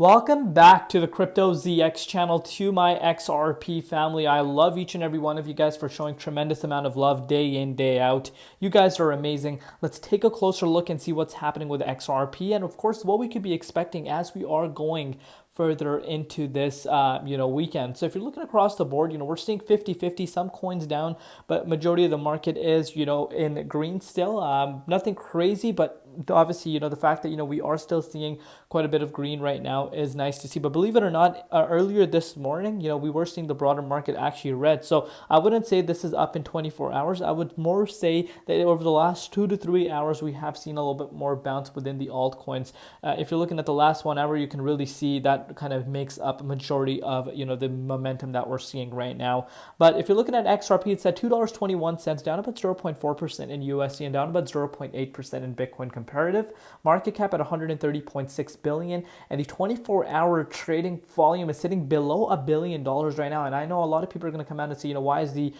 Welcome back to the Crypto ZX channel, to my XRP family. I love each and every one of you guys for showing tremendous amount of love day in, day out. You guys are amazing. Let's take a closer look and see what's happening with XRP and of course what we could be expecting as we are going further into this weekend. So if you're looking across the board, we're seeing 50-50, some coins down, but majority of the market is in green still. Nothing crazy, but obviously the fact that we are still seeing quite a bit of green right now is nice to see. But believe it or not, earlier this morning we were seeing the broader market actually red. So I wouldn't say this is up in 24 hours. I would more say that over the last 2 to 3 hours we have seen a little bit more bounce within the altcoins. If you're looking at the last 1 hour, you can really see that kind of makes up a majority of the momentum that we're seeing right now. But if you're looking at XRP, it's at $2.21, down about 0.4% in USD and down about 0.8% in Bitcoin comparative. Market cap at 130.6 billion, and the 24-hour trading volume is sitting below $1 billion right now. And I know a lot of people are going to come out and say, why is the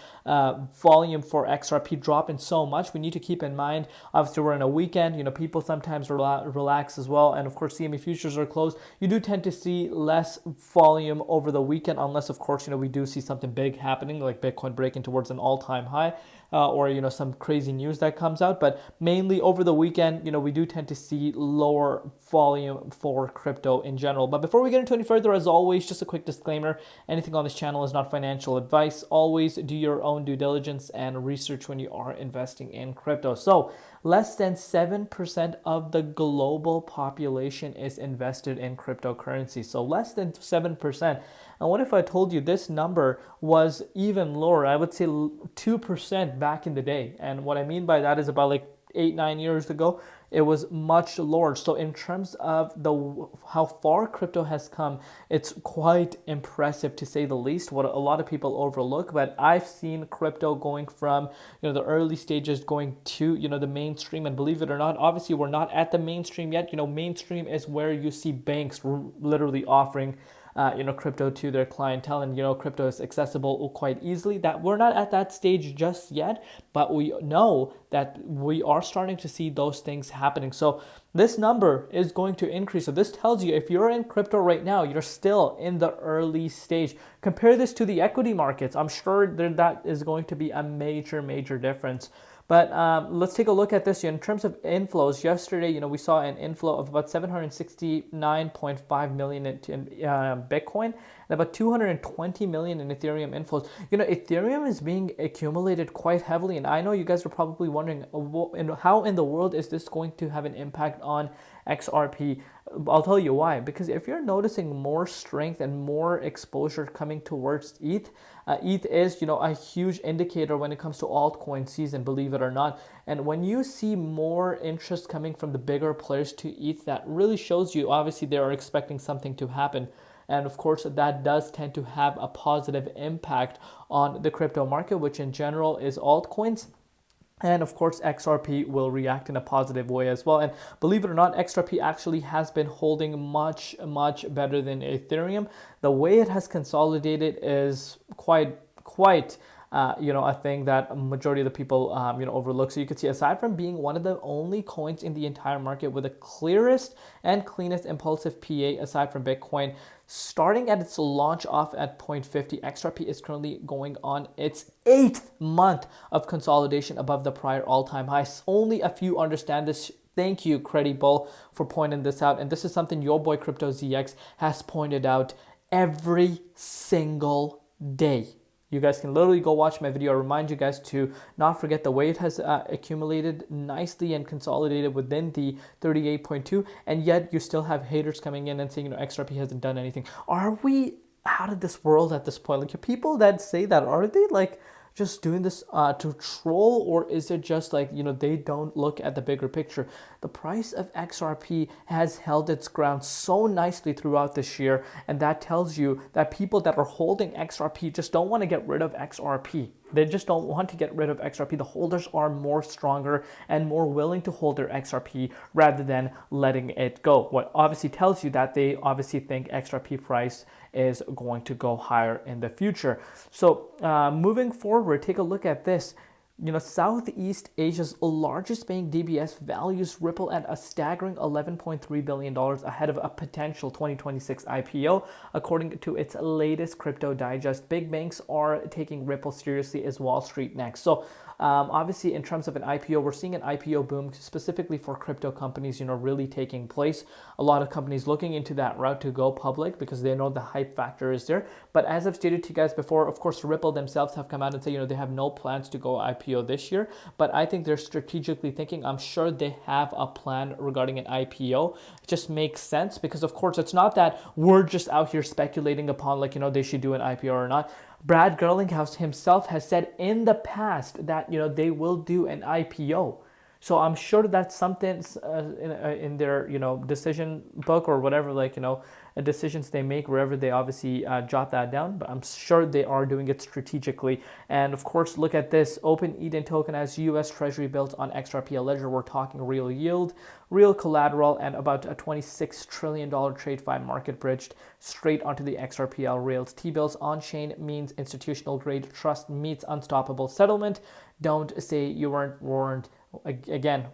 volume for XRP dropping so much? We need to keep in mind, obviously we're in a weekend, people sometimes relax as well, and of course CME futures are closed. You do tend to see less volume over the weekend, unless of course we do see something big happening like Bitcoin breaking towards an all-time high, or some crazy news that comes out. But mainly over the weekend, we do tend to see lower volume for crypto in general. But before we get into any further, as always, just a quick disclaimer: anything on this channel is not financial advice. Always do your own due diligence and research when you are investing in crypto. So less than 7% of the global population is invested in cryptocurrency. So less than 7%. And what if I told you this number was even lower? I would say 2% back in the day. And what I mean by that is about like 8-9 years ago, it was much lower. So in terms of how far crypto has come, it's quite impressive to say the least, what a lot of people overlook. But I've seen crypto going from the early stages going to the mainstream. And believe it or not, obviously we're not at the mainstream yet. Mainstream is where you see banks literally offering crypto to their clientele, and crypto is accessible quite easily. That we're not at that stage just yet, but we know that we are starting to see those things happening. So this number is going to increase. So this tells you if you're in crypto right now, you're still in the early stage. Compare this to the equity markets. I'm sure that is going to be a major difference. But let's take a look at this. In terms of inflows, yesterday, we saw an inflow of about 769.5 million in Bitcoin and about 220 million in Ethereum inflows. Ethereum is being accumulated quite heavily, and I know you guys are probably wondering how in the world is this going to have an impact on XRP. I'll tell you why. Because if you're noticing more strength and more exposure coming towards ETH, ETH is a huge indicator when it comes to altcoin season, believe it or not. And when you see more interest coming from the bigger players to ETH, that really shows you obviously they are expecting something to happen. And of course, that does tend to have a positive impact on the crypto market, which in general is altcoins. And of course, XRP will react in a positive way as well. And believe it or not, XRP actually has been holding much better than Ethereum. The way it has consolidated is quite a thing that a majority of the people overlook. So you can see, aside from being one of the only coins in the entire market with the clearest and cleanest impulsive PA aside from Bitcoin, starting at its launch off at 0.50, XRP is currently going on its 8th month of consolidation above the prior all-time highs. Only a few understand this. Thank you, Credible, for pointing this out. And this is something your boy Crypto ZX has pointed out every single day. You guys can literally go watch my video. I remind you guys to not forget the way it has accumulated nicely and consolidated within the 38.2, and yet you still have haters coming in and saying, XRP hasn't done anything. Are we out of this world at this point? Like, people that say that, are they like just doing this to troll, or is it just like they don't look at the bigger picture? The price of XRP has held its ground so nicely throughout this year, and that tells you that people that are holding XRP just don't want to get rid of XRP. They just don't want to get rid of XRP. The holders are more stronger and more willing to hold their XRP rather than letting it go. What obviously tells you that they obviously think XRP price is going to go higher in the future. So moving forward, take a look at this. Southeast Asia's largest bank, DBS, values Ripple at a staggering $11.3 billion ahead of a potential 2026 IPO, according to its latest crypto digest. Big banks are taking Ripple seriously as Wall Street next. So obviously, in terms of an IPO, we're seeing an IPO boom specifically for crypto companies, really taking place. A lot of companies looking into that route to go public because they know the hype factor is there. But as I've stated to you guys before, of course, Ripple themselves have come out and say, they have no plans to go IPO this year. But I think they're strategically thinking. I'm sure they have a plan regarding an IPO. It just makes sense because, of course, it's not that we're just out here speculating upon they should do an IPO or not. Brad Garlinghouse himself has said in the past that they will do an IPO. So I'm sure that's something in their decision book or whatever, decisions they make, wherever they obviously jot that down. But I'm sure they are doing it strategically. And of course, look at this. Open Eden token as U.S. Treasury built on XRP ledger. We're talking real yield, real collateral, and about a $26 trillion TradeFi market bridged straight onto the XRPL rails. T-bills on-chain means institutional grade trust meets unstoppable settlement. Don't say you weren't warned. Again,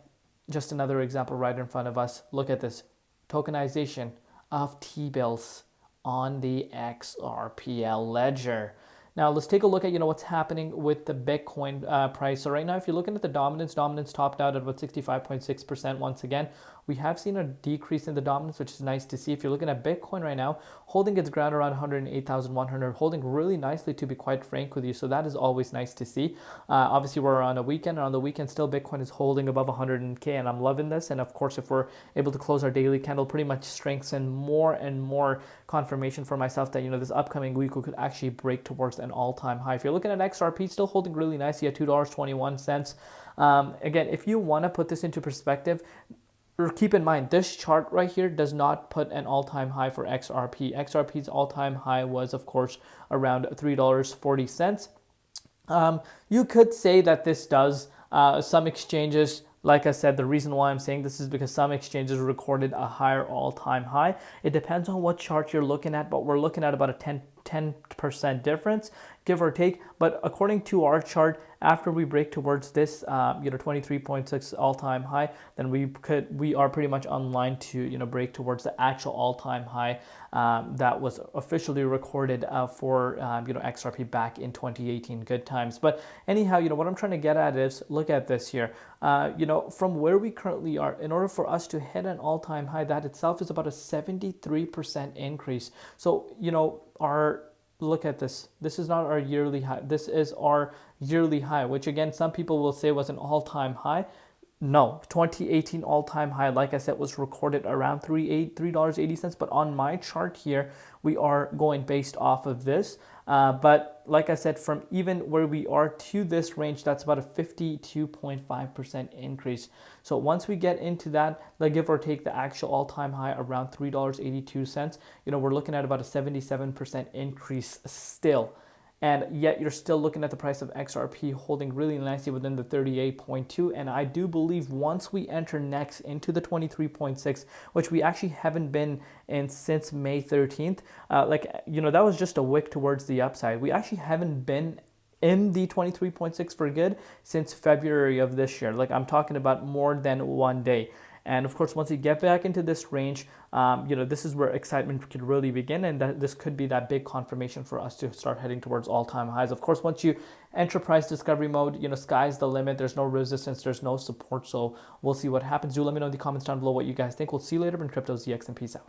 just another example right in front of us. Look at this. Tokenization of T-bills on the XRPL ledger. Now let's take a look at what's happening with the Bitcoin price. So right now, if you're looking at the dominance topped out at about 65.6% once again. We have seen a decrease in the dominance, which is nice to see. If you're looking at Bitcoin right now, holding its ground around 108,100, holding really nicely, to be quite frank with you. So that is always nice to see. Obviously, we're on a weekend, and on the weekend still Bitcoin is holding above 100K, and I'm loving this. And of course, if we're able to close our daily candle, pretty much strengthen more and more confirmation for myself that this upcoming week we could actually break towards an all-time high. If you're looking at XRP, still holding really nicely at $2.21. Again, if you want to put this into perspective, keep in mind, this chart right here does not put an all-time high for XRP. XRP's all-time high was, of course, around $3.40. You could say that this does. Some exchanges, like I said, the reason why I'm saying this is because some exchanges recorded a higher all-time high. It depends on what chart you're looking at, but we're looking at about a 10% difference, give or take. But according to our chart, after we break towards this 23.6 all-time high, then we are pretty much on line to break towards the actual all-time high that was officially recorded for XRP back in 2018. Good times. But anyhow, what I'm trying to get at is, look at this here. From where we currently are, in order for us to hit an all-time high, that itself is about a 73% increase. So look at this. This is not our yearly high. This is our yearly high, which again, some people will say was an all-time high. No, 2018 all-time high, like I said, was recorded around $3.80. But on my chart here, we are going based off of this. But like I said, from even where we are to this range, that's about a 52.5% increase. So once we get into that, give or take the actual all-time high around $3.82, we're looking at about a 77% increase still. And yet you're still looking at the price of XRP holding really nicely within the 38.2. And I do believe once we enter next into the 23.6, which we actually haven't been in since May 13th, that was just a wick towards the upside. We actually haven't been in the 23.6 for good since February of this year. I'm talking about more than 1 day. And of course, once you get back into this range, this is where excitement could really begin, and that this could be that big confirmation for us to start heading towards all-time highs. Of course, once you enter price discovery mode, sky's the limit. There's no resistance, there's no support. So we'll see what happens. Do let me know in the comments down below what you guys think. We'll see you later in Crypto ZX, and peace out.